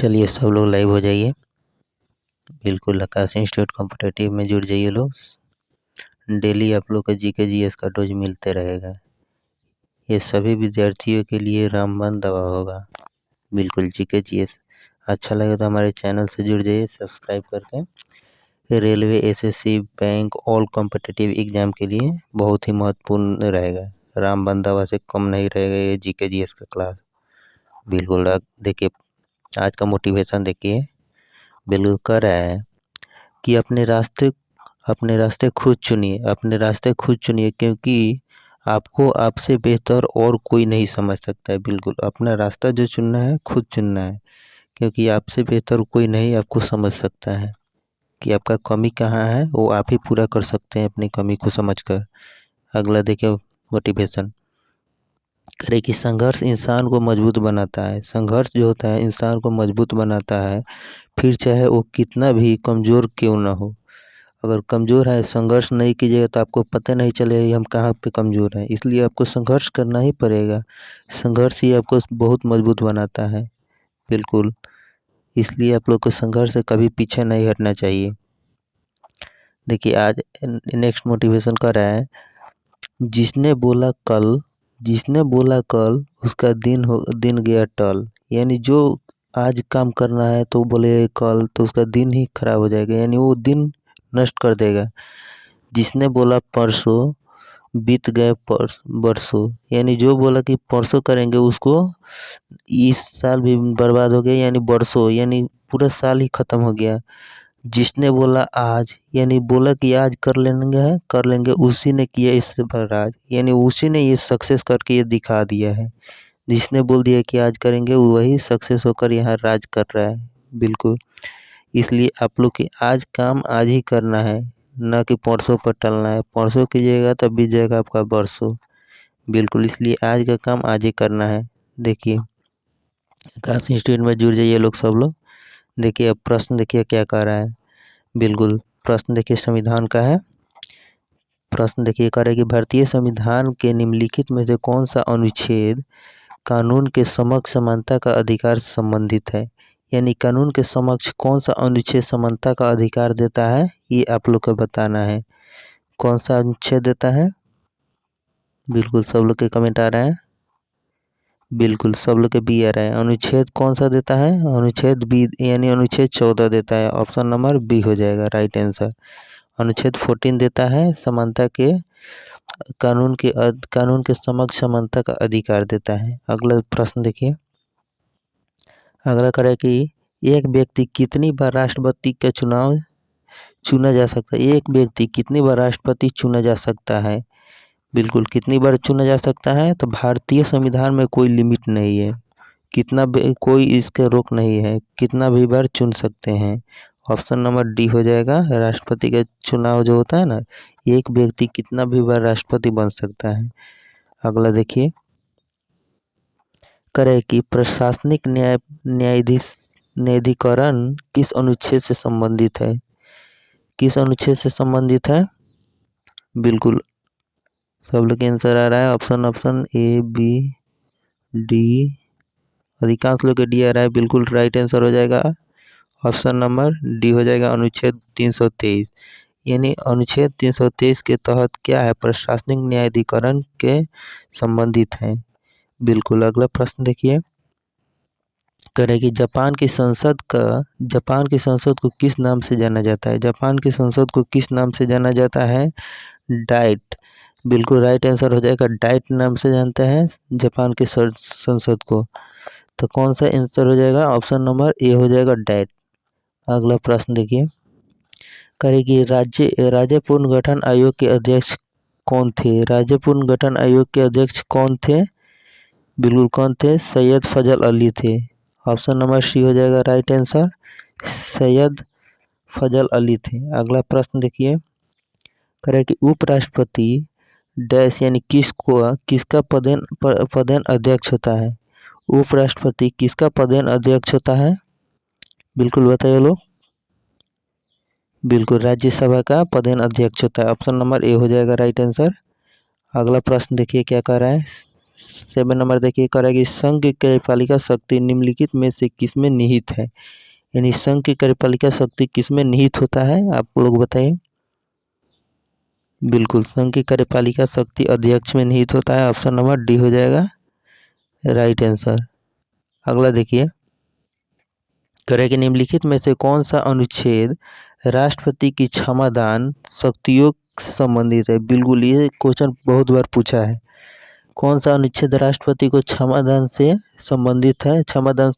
चलिए सब लोग लाइव हो जाइए। बिल्कुल आकाश इंस्टीट्यूट कॉम्पिटिटिव में जुड़ जाइए लोग। डेली आप लोग को जीके जीएस का डोज मिलते रहेगा। ये सभी विद्यार्थियों के लिए रामबाण दवा होगा। बिल्कुल जीके जीएस अच्छा लगे तो हमारे चैनल से जुड़ जाइए सब्सक्राइब करके। Railway, SSC, bank, all competitive exam के लिए बहुत ही महत्वपूर्ण रहेगा। रामबाण दवा से कम नहीं रहेगा ये जीके जीएस का क्लास। बिल्कुल देखिए आज का मोटिवेशन देखिए। बिल्कुल कर रहा है कि अपने रास्ते खुद चुनिए, अपने रास्ते खुद चुनिए, क्योंकि आपको आपसे बेहतर और कोई नहीं समझ सकता है। बिल्कुल अपना रास्ता जो चुनना है खुद चुनना है, क्योंकि आपसे बेहतर कोई नहीं आपको समझ सकता है कि आपका कमी कहाँ है। वो आप ही पूरा कर सकते हैं अपनी कमी को समझकर। अगला देखिए मोटिवेशन करे कि संघर्ष इंसान को मजबूत बनाता है। संघर्ष जो होता है इंसान को मजबूत बनाता है, फिर चाहे वो कितना भी कमज़ोर क्यों ना हो। अगर कमज़ोर है, संघर्ष नहीं कीजिएगा तो आपको पता नहीं चलेगा हम कहाँ पे कमज़ोर हैं। इसलिए आपको संघर्ष करना ही पड़ेगा। संघर्ष ही आपको बहुत मजबूत बनाता है। बिल्कुल इसलिए आप लोग को संघर्ष से कभी पीछे नहीं हटना चाहिए। देखिए आज नेक्स्ट मोटिवेशन कर रहा है, जिसने बोला कल उसका दिन गया टल। यानी जो आज काम करना है तो बोले कल, तो उसका दिन ही खराब हो जाएगा, यानी वो दिन नष्ट कर देगा। जिसने बोला परसों बीत गए बरसों, यानी जो बोला कि परसों करेंगे उसको इस साल भी बर्बाद हो गया, यानी बरसों, यानी पूरा साल ही खत्म हो गया। जिसने बोला आज, यानी बोला कि आज कर लेंगे, उसी ने किया इससे पर आज, यानी उसी ने ये सक्सेस करके ये दिखा दिया है। जिसने बोल दिया कि आज करेंगे वही सक्सेस होकर यहाँ राज कर रहा है। बिल्कुल इसलिए आप लोग की आज काम आज ही करना है, ना कि परसों पर टलना है। परसों कीजिएगा तब बीत जाएगा आपका बरसों। बिल्कुल इसलिए आज का काम आज ही करना है। देखिए आकाश इंस्टीट्यूट में जुड़ जाइए लोग सब लोग। देखिए अब प्रश्न देखिए क्या कह रहा है। बिल्कुल प्रश्न देखिए संविधान का है। प्रश्न देखिए कह रहा है कि भारतीय संविधान के निम्नलिखित में से कौन सा अनुच्छेद कानून के समक्ष समानता का अधिकार से संबंधित है। यानी कानून के समक्ष कौन सा अनुच्छेद समानता का अधिकार देता है, ये आप लोग को बताना है। कौन सा अनुच्छेद देता है। बिल्कुल सब लोग के कमेंट आ रहा है। बिल्कुल सब लोग के बी आ रहा है। अनुच्छेद कौन सा देता है, अनुच्छेद बी, यानी अनुच्छेद 14 देता है। ऑप्शन नंबर बी हो जाएगा राइट आंसर। अनुच्छेद 14 देता है समानता के कानून के समक्ष समानता का अधिकार देता है। अगला प्रश्न देखिए। अगला करे कि एक व्यक्ति कितनी बार राष्ट्रपति का चुनाव चुना जा सकता है। एक व्यक्ति कितनी बार राष्ट्रपति चुना जा सकता है। बिल्कुल कितनी बार चुना जा सकता है, तो भारतीय संविधान में कोई लिमिट नहीं है, कोई इसके रोक नहीं है, कितना भी बार चुन सकते हैं। ऑप्शन नंबर डी हो जाएगा। राष्ट्रपति का चुनाव जो होता है ना, एक व्यक्ति कितना भी बार राष्ट्रपति बन सकता है। अगला देखिए करे कि प्रशासनिक न्यायाधीकरण किस अनुच्छेद से संबंधित है। किस अनुच्छेद से संबंधित है। बिल्कुल सब लोग आंसर आ रहा है। ऑप्शन ए बी डी, अधिकांश लोग के डी आ रहा है। बिल्कुल राइट आंसर हो जाएगा। ऑप्शन नंबर डी हो जाएगा अनुच्छेद 323। यानी अनुच्छेद 323 के तहत क्या है, प्रशासनिक न्यायाधीकरण के संबंधित है। बिल्कुल अगला प्रश्न देखिए करें कि जापान की संसद को किस नाम से जाना जाता है। जापान की संसद को किस नाम से जाना जाता है। डाइट। बिल्कुल राइट आंसर हो जाएगा। डाइट नाम से जानते हैं जापान की संसद को। तो कौन सा आंसर हो जाएगा, ऑप्शन नंबर ए हो जाएगा डाइट। अगला प्रश्न देखिए करेगी राज्य पुनर्गठन आयोग के अध्यक्ष कौन थे। राज्य पुनर्गठन आयोग के अध्यक्ष कौन थे। बिल्कुल कौन थे, सैयद फजल अली थे। ऑप्शन नंबर सी हो जाएगा राइट आंसर, सैयद फजल अली थे। अगला प्रश्न देखिए करे कि उपराष्ट्रपति डैश यानी किसका पदेन अध्यक्ष होता है। उपराष्ट्रपति किसका पदेन अध्यक्ष होता है। बिल्कुल बताइए लोग। बिल्कुल राज्यसभा का पदेन अध्यक्ष होता है। ऑप्शन नंबर ए हो जाएगा राइट आंसर। अगला प्रश्न देखिए क्या कह रहा है। 7 नंबर देखिए करेगी, संघ की कार्यपालिका शक्ति निम्नलिखित में से किसमें निहित है। यानी संघ की कार्यपालिका शक्ति किसमें निहित होता है, आप लोग बताइए। बिल्कुल, संघ की कार्यपालिका शक्ति अध्यक्ष में निहित होता है। ऑप्शन नंबर डी हो जाएगा राइट आंसर। अगला देखिए, करेगी निम्नलिखित में से कौन सा अनुच्छेद राष्ट्रपति की क्षमादान शक्तियों से संबंधित है। बिल्कुल, ये क्वेश्चन बहुत बार पूछा है। कौन सा अनुच्छेद राष्ट्रपति को क्षमादान से संबंधित है, क्षमादान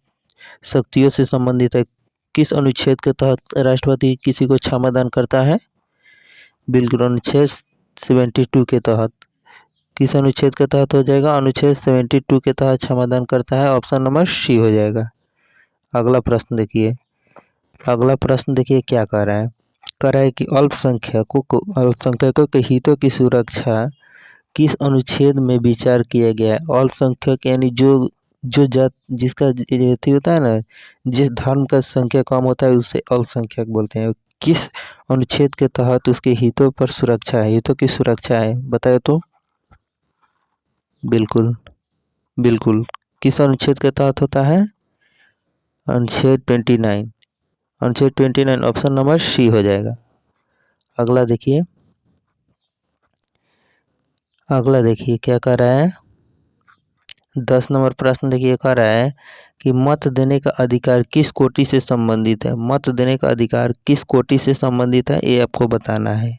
शक्तियों से संबंधित है। किस अनुच्छेद के तहत राष्ट्रपति किसी को क्षमादान करता है। बिल्कुल, अनुच्छेद 72 के तहत। किस अनुच्छेद के तहत हो जाएगा, अनुच्छेद 72 के तहत क्षमादान करता है। ऑप्शन नंबर सी हो जाएगा। अगला प्रश्न देखिए, क्या कह रहा है कि अल्पसंख्यकों के हितों की सुरक्षा किस अनुच्छेद में विचार किया गया है। अल्पसंख्यक यानी जो जात जिसका जाति होता है ना, जिस धर्म का संख्या कम होता है उसे अल्पसंख्यक बोलते हैं। किस अनुच्छेद के तहत उसके हितों पर सुरक्षा है, हितों की सुरक्षा है, बताए तो। बिल्कुल, किस अनुच्छेद के तहत होता है, अनुच्छेद 29। अनुच्छेद 29 ऑप्शन नंबर सी हो जाएगा। अगला देखिए क्या कर रहा है। 10 नंबर प्रश्न देखिए, कह रहा है कि मत देने का अधिकार किस कोटि से संबंधित है। मत देने का अधिकार किस कोटि से संबंधित है, ये आपको बताना है।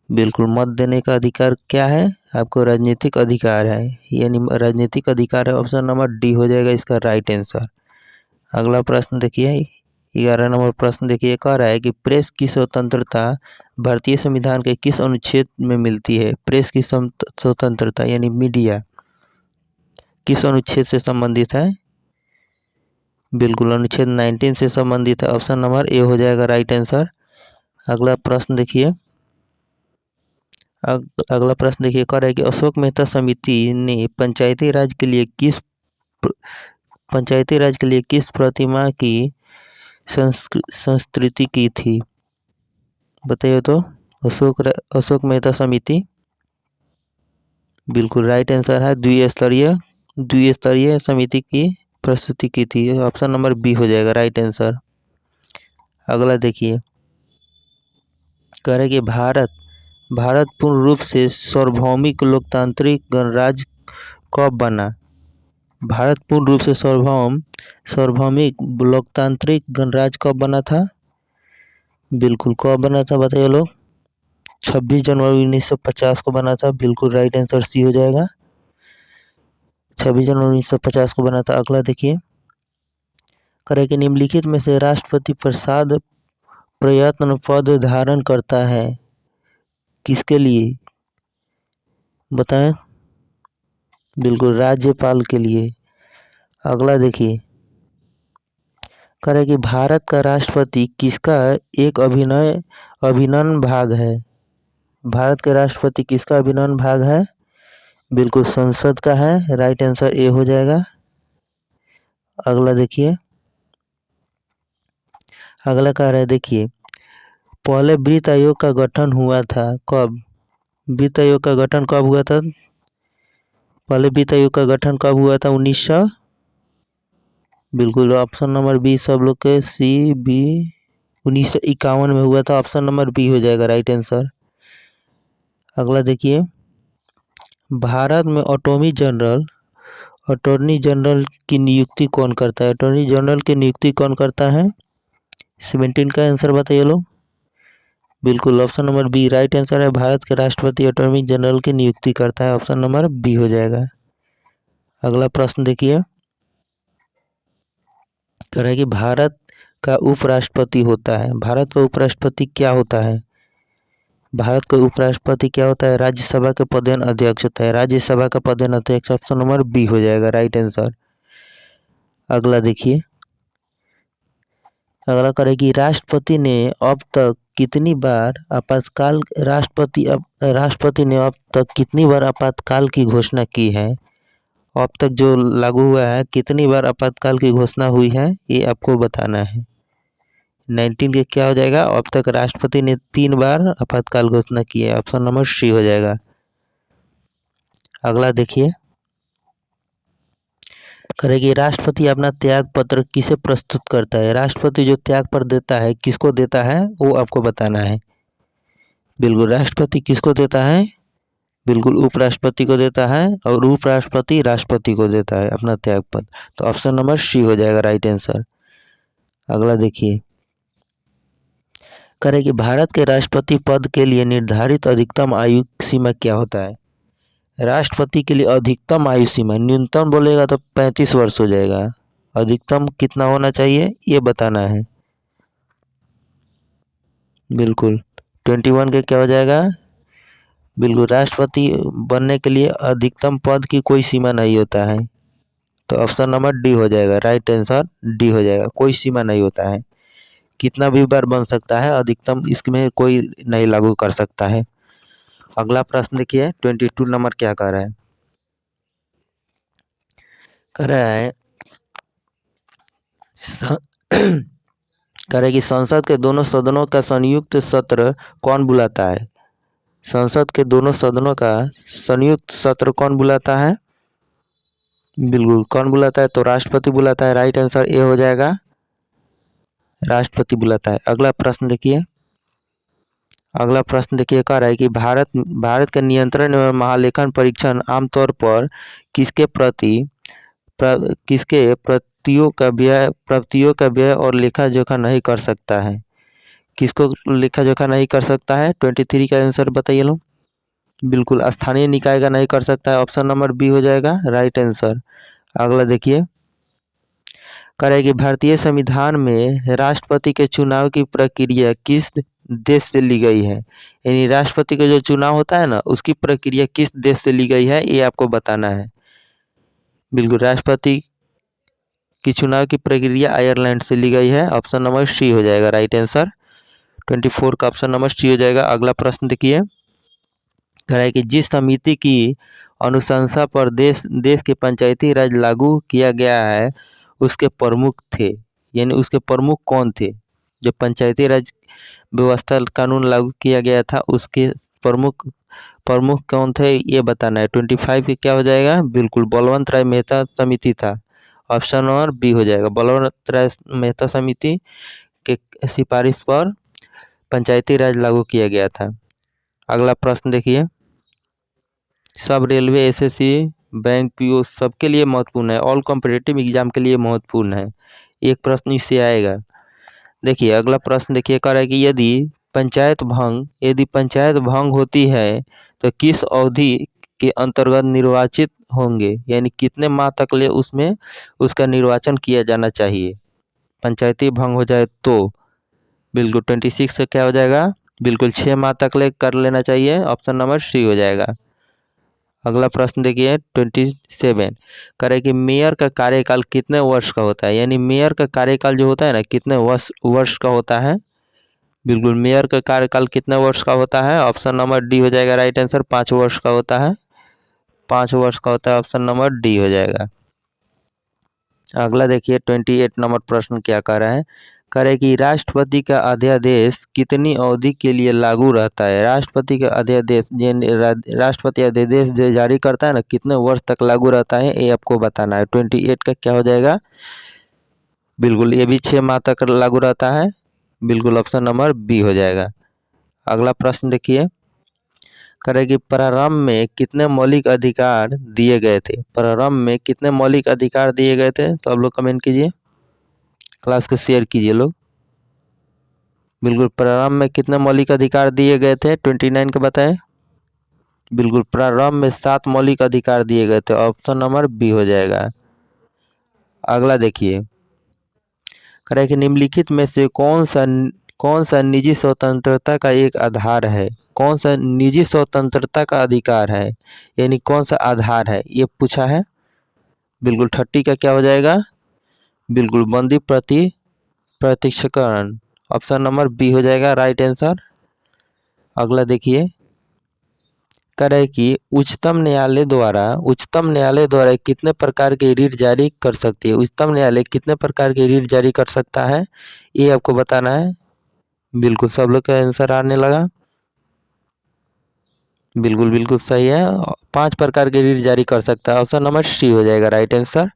बिल्कुल, मत देने का अधिकार क्या है, आपको राजनीतिक अधिकार है, यानी राजनीतिक अधिकार है। ऑप्शन नंबर डी हो जाएगा इसका राइट आंसर। अगला प्रश्न देखिए, 11 नंबर प्रश्न देखिए, कह रहा है कि प्रेस की स्वतंत्रता भारतीय संविधान के किस अनुच्छेद में मिलती है। प्रेस की स्वतंत्रता यानी मीडिया किस अनुच्छेद से संबंधित है। बिल्कुल, अनुच्छेद 19 से संबंधित है। ऑप्शन नंबर ए हो जाएगा राइट आंसर। अगला प्रश्न देखिए, कह रहा है कि अशोक मेहता समिति ने पंचायती राज के लिए किस प्रतिमा की संस्तृति की थी, बताइए तो। अशोक मेहता समिति, बिल्कुल राइट आंसर है, द्विस्तरीय समिति की प्रस्तुति की थी। ऑप्शन नंबर बी हो जाएगा राइट आंसर। अगला देखिए, कह रहे कि भारत पूर्ण रूप से सार्वभौमिक लोकतांत्रिक गणराज्य कब बना। भारत पूर्ण रूप से सार्वभौमिक लोकतांत्रिक गणराज्य कब बना था। बिल्कुल, कब बना था बताइए लोग। 26 जनवरी 1950 को बना था। बिल्कुल राइट आंसर सी हो जाएगा, 26 जनवरी 1950 को बना था। अगला देखिए, करे कि निम्नलिखित में से राष्ट्रपति प्रसाद प्रयत्न पद धारण करता है किसके लिए, बताएं। बिल्कुल, राज्यपाल के लिए। अगला देखिए, करे कि भारत का राष्ट्रपति किसका एक अभिन्न भाग है। भारत के राष्ट्रपति किसका अभिन्न भाग है। बिल्कुल, संसद का है। राइट आंसर ए हो जाएगा। अगला देखिए, अगला कह रहा है देखिए, पहले वित्त आयोग का गठन हुआ था कब। वित्त आयोग का गठन कब हुआ था। पहले वित्त आयोग का गठन कब हुआ था, 1900। बिल्कुल, ऑप्शन नंबर बी सब लोग के सी बी 1951 में हुआ था। ऑप्शन नंबर बी हो जाएगा राइट आंसर। अगला देखिए, भारत में अटॉर्नी जनरल की नियुक्ति कौन करता है। अटॉर्नी जनरल की नियुक्ति कौन करता है, 17 का आंसर बताइए लोग। बिल्कुल, option number B right answer है, भारत के राष्ट्रपति अटॉर्नी जनरल की नियुक्ति करता है। ऑप्शन नंबर बी हो जाएगा। अगला प्रश्न देखिए, कह रहा है कि भारत का उपराष्ट्रपति होता है। भारत का उपराष्ट्रपति क्या होता है। भारत का उपराष्ट्रपति क्या होता है, राज्यसभा के पदेन अध्यक्ष होता है। राज्यसभा का पदेन अध्यक्ष। ऑप्शन नंबर बी हो जाएगा राइट आंसर। अगला देखिए, अगला करेगी, राष्ट्रपति ने अब तक कितनी बार आपातकाल की घोषणा की है। अब तक जो लागू हुआ है कितनी बार आपातकाल की घोषणा हुई है, ये आपको बताना है। 19 के क्या हो जाएगा, अब तक राष्ट्रपति ने 3 बार आपातकाल घोषणा की है। ऑप्शन नंबर सी हो जाएगा। अगला देखिए, करेगी राष्ट्रपति अपना त्याग पत्र किसे प्रस्तुत करता है? राष्ट्रपति जो त्याग पत्र देता है किसको देता है वो आपको बताना है। बिल्कुल, राष्ट्रपति किसको देता है? बिल्कुल, उपराष्ट्रपति को देता है और उपराष्ट्रपति राष्ट्रपति को देता है अपना त्याग पत्र। तो ऑप्शन नंबर सी हो जाएगा राइट आंसर। अगला देखिए, करेगी भारत के राष्ट्रपति पद के लिए निर्धारित अधिकतम आयु सीमा क्या होता है? राष्ट्रपति के लिए अधिकतम आयु सीमा, न्यूनतम बोलेगा तो 35 वर्ष हो जाएगा, अधिकतम कितना होना चाहिए ये बताना है। बिल्कुल 21 के क्या हो जाएगा? बिल्कुल, राष्ट्रपति बनने के लिए अधिकतम पद की कोई सीमा नहीं होता है, तो ऑप्शन नंबर डी हो जाएगा राइट आंसर। डी हो जाएगा, कोई सीमा नहीं होता है, कितना भी बार बन सकता है, अधिकतम इसमें कोई नहीं लागू कर सकता है। अगला प्रश्न देखिए 22 नंबर क्या कर रहा है? कह रहा है कह रहा है कि संसद के दोनों सदनों का संयुक्त सत्र कौन बुलाता है? संसद के दोनों सदनों का संयुक्त सत्र कौन बुलाता है? बिल्कुल, कौन बुलाता है? तो राष्ट्रपति बुलाता है, राइट आंसर ए हो जाएगा, राष्ट्रपति बुलाता है। अगला प्रश्न देखिए, अगला प्रश्न देखिए कह रहा है कि भारत का नियंत्रण एवं महालेखन परीक्षण आमतौर पर किसके प्रतियों का व्यय और लेखा जोखा नहीं कर सकता है? किसको लेखा जोखा नहीं कर सकता है? 23 का आंसर बताइए लो। बिल्कुल, स्थानीय निकाय का नहीं कर सकता है, ऑप्शन नंबर बी हो जाएगा राइट आंसर। अगला देखिए, कह रहा है कि भारतीय संविधान में राष्ट्रपति के चुनाव की प्रक्रिया किस देश से ली गई है? यानी राष्ट्रपति का जो चुनाव होता है ना उसकी प्रक्रिया किस देश से ली गई है ये आपको बताना है। बिल्कुल, राष्ट्रपति की चुनाव की प्रक्रिया आयरलैंड से ली गई है, ऑप्शन नंबर सी हो जाएगा राइट आंसर। 24 का ऑप्शन नंबर सी हो जाएगा। अगला प्रश्न देखिए, कह रहा है कि जिस समिति की अनुशंसा पर देश के पंचायती राज लागू किया गया है उसके प्रमुख थे, यानी उसके प्रमुख कौन थे? जो पंचायती राज व्यवस्था कानून लागू किया गया था उसके प्रमुख प्रमुख कौन थे ये बताना है। 25 के क्या हो जाएगा? बिल्कुल, बलवंत राय मेहता समिति था, ऑप्शन नंबर बी हो जाएगा। बलवंत राय मेहता समिति के सिफारिश पर पंचायती राज लागू किया गया था। अगला प्रश्न देखिए, सब रेलवे, एसएससी, बैंक, पीओ सबके लिए महत्वपूर्ण है, ऑल कॉम्पिटिटिव एग्जाम के लिए महत्वपूर्ण है, एक प्रश्न इससे आएगा। देखिए अगला प्रश्न देखिए, कह रहा है कि यदि पंचायत भंग होती है तो किस अवधि के अंतर्गत निर्वाचित होंगे, यानी कितने माह तक ले उसमें उसका निर्वाचन किया जाना चाहिए पंचायती भंग हो जाए तो? बिल्कुल 26 से क्या हो जाएगा? बिल्कुल 6 माह तक ले कर लेना चाहिए, ऑप्शन नंबर सी हो जाएगा। अगला प्रश्न देखिए 27, कह रहे कि मेयर का कार्यकाल कितने वर्ष का होता है? यानी मेयर का कार्यकाल जो होता है ना कितने वर्ष का होता है? बिल्कुल, मेयर का कार्यकाल कितने वर्ष का होता है? ऑप्शन नंबर डी हो जाएगा राइट आंसर, 5 वर्ष का होता है, 5 वर्ष का होता है, ऑप्शन नंबर डी हो जाएगा। अगला देखिए 28 नंबर प्रश्न क्या कह रहा है? कह रहे कि राष्ट्रपति का अध्यादेश कितनी अवधि के लिए लागू रहता है? राष्ट्रपति का अध्यादेश राष्ट्रपति अध्यादेश जो जारी करता है ना कितने वर्ष तक लागू रहता है ये आपको बताना है। 28 का क्या हो जाएगा? बिल्कुल, ये भी 6 माह तक लागू रहता है, बिल्कुल ऑप्शन नंबर बी हो जाएगा। अगला प्रश्न देखिए, करें कि प्रारंभ में कितने मौलिक अधिकार दिए गए थे? प्रारंभ में कितने मौलिक अधिकार दिए गए थे? तो आप लोग कमेंट कीजिए, क्लास को शेयर कीजिए लोग। बिल्कुल, प्रारंभ में कितने मौलिक अधिकार दिए गए थे? 29 के बताएं। बिल्कुल, प्रारंभ में 7 मौलिक अधिकार दिए गए थे, ऑप्शन नंबर बी हो जाएगा। अगला देखिए, करें कि निम्नलिखित में से कौन सा निजी स्वतंत्रता का एक आधार है? कौन सा निजी स्वतंत्रता का अधिकार है, यानी कौन सा आधार है ये पूछा है। बिल्कुल 30 का क्या हो जाएगा? बिल्कुल, बंदी प्रत्यक्षकरण, ऑप्शन नंबर बी हो जाएगा राइट आंसर। अगला देखिए, कह रहे कि उच्चतम न्यायालय द्वारा कितने प्रकार के रीट जारी कर सकती है? उच्चतम न्यायालय कितने प्रकार के रीट जारी कर सकता है ये आपको बताना है। बिल्कुल, सब लोग का आंसर आने लगा, बिल्कुल सही है, 5 प्रकार के रीट जारी कर सकता है, ऑप्शन नंबर सी हो जाएगा राइट आंसर।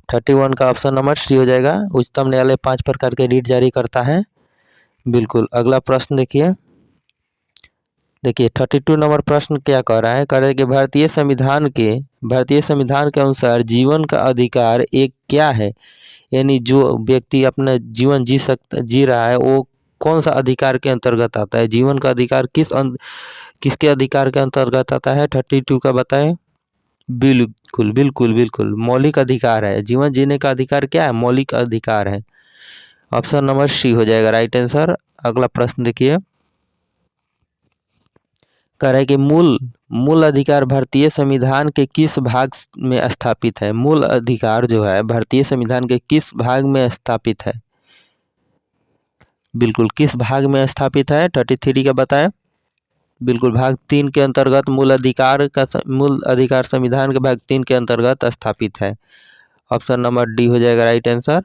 31 का ऑप्शन नंबर सी हो जाएगा। उच्चतम न्यायालय 5 प्रकार के रिट जारी करता है। बिल्कुल। अगला प्रश्न देखिए 32 नंबर प्रश्न क्या कह रहा है, कह रहा है कि भारतीय संविधान के अनुसार जीवन का अधिकार एक क्या है, यानी जो व्यक्ति अपना जीवन जी रहा है वो कौन सा अधिकार के अंतर्गत आता है। जीवन का अधिकार किसके अधिकार के अंतर्गत आता है 32 का बताएं। बिल्कुल बिल्कुल बिल्कुल मौलिक अधिकार है। जीवन जीने का अधिकार क्या है, मौलिक अधिकार है। ऑप्शन नंबर सी हो जाएगा राइट आंसर। अगला प्रश्न देखिए कह रहा है कि मूल अधिकार भारतीय संविधान के किस भाग में स्थापित है। मूल अधिकार जो है भारतीय संविधान के किस भाग में स्थापित है। बिल्कुल किस भाग में स्थापित है 33 का बताएं। बिल्कुल भाग 3 के अंतर्गत मूल अधिकार संविधान के भाग 3 के अंतर्गत स्थापित है। ऑप्शन नंबर डी हो जाएगा राइट आंसर।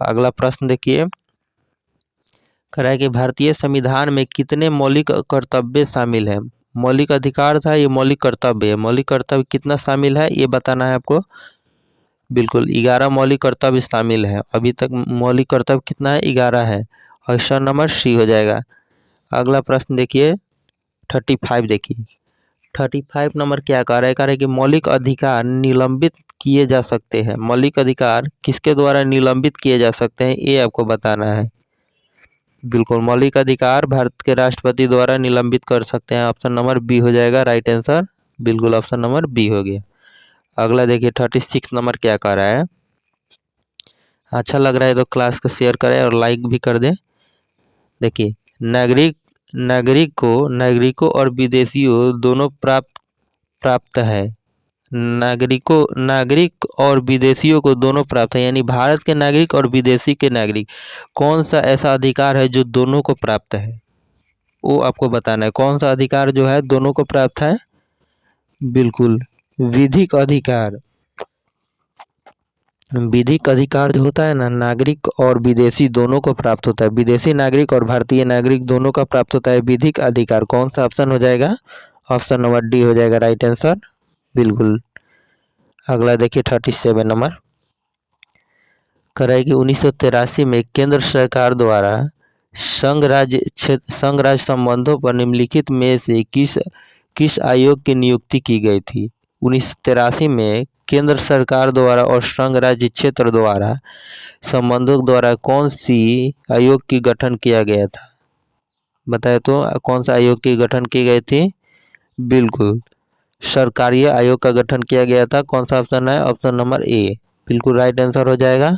अगला प्रश्न देखिए कह रहा है कि भारतीय संविधान में कितने मौलिक कर्तव्य शामिल है। मौलिक अधिकार था, ये मौलिक कर्तव्य है। मौलिक कर्तव्य कितना शामिल है ये बताना है आपको। बिल्कुल 11 मौलिक कर्तव्य शामिल है। अभी तक मौलिक कर्तव्य कितना है, 11 है। ऑप्शन नंबर सी हो जाएगा। अगला प्रश्न देखिए 35 देखिए 35 नंबर क्या कह रहा है, कह रहा है कि मौलिक अधिकार निलंबित किए जा सकते हैं। मौलिक अधिकार किसके द्वारा निलंबित किए जा सकते हैं ये आपको बताना है। बिल्कुल मौलिक अधिकार भारत के राष्ट्रपति द्वारा निलंबित कर सकते हैं। ऑप्शन नंबर बी हो जाएगा राइट आंसर। बिल्कुल ऑप्शन नंबर बी हो गया। अगला देखिए 36 नंबर क्या कह रहा है। अच्छा लग रहा है तो क्लास को शेयर करें और लाइक भी कर दें। देखिए नागरिकों और विदेशियों दोनों प्राप्त है। नागरिक और विदेशियों को दोनों प्राप्त है, यानी भारत के नागरिक और विदेशी के नागरिक कौन सा ऐसा अधिकार है जो दोनों को प्राप्त है, वो आपको बताना है। कौन सा अधिकार जो है दोनों को प्राप्त है। बिल्कुल विधिक अधिकार। विधिक अधिकार जो होता है ना, नागरिक और विदेशी दोनों को प्राप्त होता है। विदेशी नागरिक और भारतीय नागरिक दोनों का प्राप्त होता है विधिक अधिकार। कौन सा ऑप्शन हो जाएगा, ऑप्शन नंबर डी हो जाएगा राइट आंसर। बिल्कुल। अगला देखिए 37 नंबर कह रहा है कि 1983 में केंद्र सरकार द्वारा संघ राज्य संबंधों पर निम्नलिखित में से किस आयोग की नियुक्ति की गई थी। 1983 में केंद्र सरकार द्वारा और संघ राज्य क्षेत्र द्वारा संबंधों द्वारा कौन सी आयोग की गठन किया गया था, बताए तो कौन सा आयोग की गठन की गई थी। बिल्कुल सरकारीय आयोग का गठन किया गया था। कौन सा ऑप्शन है, ऑप्शन नंबर ए बिल्कुल राइट आंसर हो जाएगा।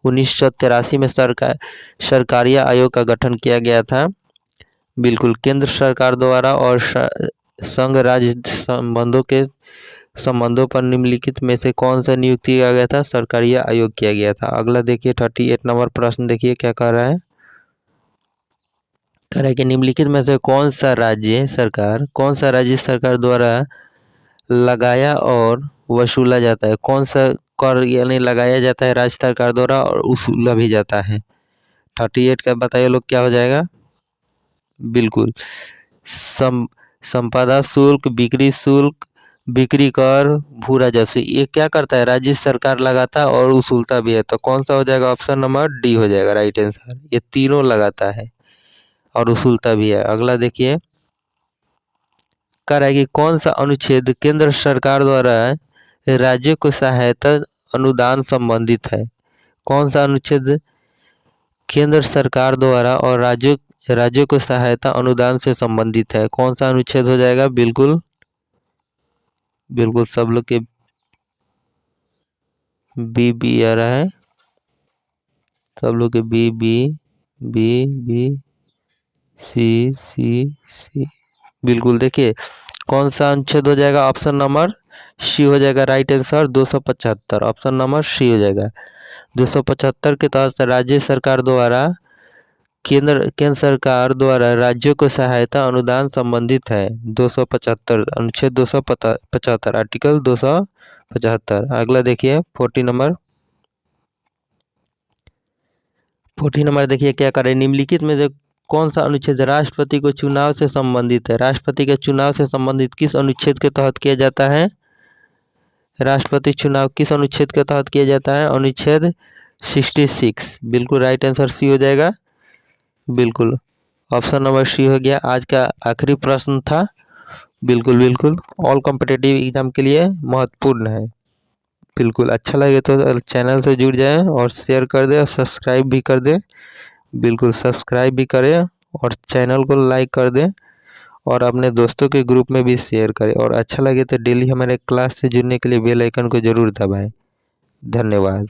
1983 में सरकारीय आयोग का गठन किया गया था। बिल्कुल केंद्र सरकार द्वारा और संघ राज्य संबंधों पर निम्नलिखित में से कौन सा नियुक्ति किया गया था, सरकारीय आयोग किया गया था। अगला देखिए 38 नंबर प्रश्न देखिए क्या कह रहा है। कह रहा है कि निम्नलिखित में से कौन सा राज्य सरकार द्वारा लगाया और वसूला जाता है। कौन सा कर यानी लगाया जाता है राज्य सरकार द्वारा और वसूला भी जाता है। 38 का बताइए लोग क्या हो जाएगा। बिल्कुल संपदा शुल्क, बिक्री कर, भू राजस्व, ये क्या करता है राज्य सरकार लगाता है और वसूलता भी है। तो कौन सा हो जाएगा, ऑप्शन नंबर डी हो जाएगा राइट आंसर। ये तीनों लगाता है और वसूलता भी है। अगला देखिए कह रहा है कि कौन सा अनुच्छेद केंद्र सरकार द्वारा राज्यों को सहायता अनुदान संबंधित है। कौन सा अनुच्छेद केंद्र सरकार द्वारा और राज्यों को सहायता अनुदान से संबंधित है। कौन सा अनुच्छेद हो जाएगा। बिल्कुल सब लोग के बी आ रहा है, सब लोग के बी सी। बिल्कुल देखिए कौन सा अनुच्छेद हो जाएगा, ऑप्शन नंबर सी हो जाएगा right answer. 275 option number C हो जाएगा। 275 के तहत राज्य सरकार द्वारा केंद्र सरकार द्वारा राज्यों को सहायता अनुदान संबंधित है। 275 अनुच्छेद 275 आर्टिकल 275। अगला देखिए 40 नंबर देखिए क्या करें। निम्नलिखित में से कौन सा अनुच्छेद राष्ट्रपति को चुनाव से संबंधित है। राष्ट्रपति के चुनाव से संबंधित किस अनुच्छेद के तहत किया जाता है। राष्ट्रपति चुनाव किस अनुच्छेद के तहत किया जाता है? अनुच्छेद 66। बिल्कुल राइट आंसर सी हो जाएगा। बिल्कुल ऑप्शन नंबर सी हो गया। आज का आखिरी प्रश्न था। बिल्कुल बिल्कुल ऑल कॉम्पिटिटिव एग्जाम के लिए महत्वपूर्ण है। बिल्कुल अच्छा लगे तो चैनल से जुड़ जाएं और शेयर कर दें और सब्सक्राइब भी कर दें। बिल्कुल सब्सक्राइब भी करें और चैनल को लाइक कर दें और अपने दोस्तों के ग्रुप में भी शेयर करें। और अच्छा लगे तो डेली हमारे क्लास से जुड़ने के लिए बेल आइकन को ज़रूर दबाएं। धन्यवाद।